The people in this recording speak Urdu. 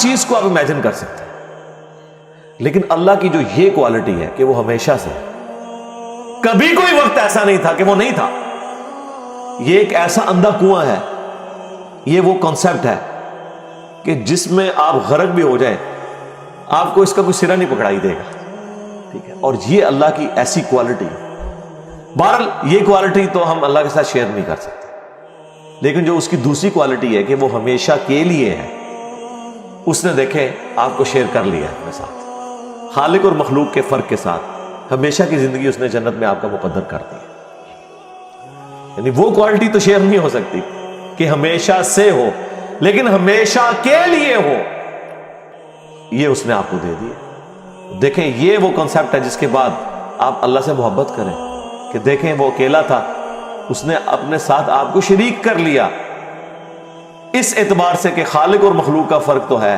چیز کو آپ امیجن کر سکتے ہیں، لیکن اللہ کی جو یہ کوالٹی ہے کہ وہ ہمیشہ سے ہے، کبھی کوئی وقت ایسا نہیں تھا کہ وہ نہیں تھا. یہ ایک ایسا اندھا کنواں ہے، یہ وہ کانسیپٹ ہے کہ جس میں آپ غرق بھی ہو جائیں آپ کو اس کا کوئی سرا نہیں پکڑائی دے گا. ٹھیک ہے، اور یہ اللہ کی ایسی کوالٹی ہے. بہرحال یہ کوالٹی تو ہم اللہ کے ساتھ شیئر نہیں کر سکتے، لیکن جو اس کی دوسری کوالٹی ہے کہ وہ ہمیشہ کے لیے ہے، اس نے دیکھیں آپ کو شیئر کر لیا ہے اپنے ساتھ، خالق اور مخلوق کے فرق کے ساتھ ہمیشہ کی زندگی اس نے جنت میں آپ کا مقدر کر دی. یعنی وہ کوالٹی تو شیئر نہیں ہو سکتی کہ ہمیشہ سے ہو، لیکن ہمیشہ کے لیے ہو، یہ اس نے آپ کو دے دی. دیکھیں یہ وہ کنسپٹ ہے جس کے بعد آپ اللہ سے محبت کریں کہ دیکھیں وہ اکیلا تھا، اس نے اپنے ساتھ آپ کو شریک کر لیا، اس اعتبار سے کہ خالق اور مخلوق کا فرق تو ہے.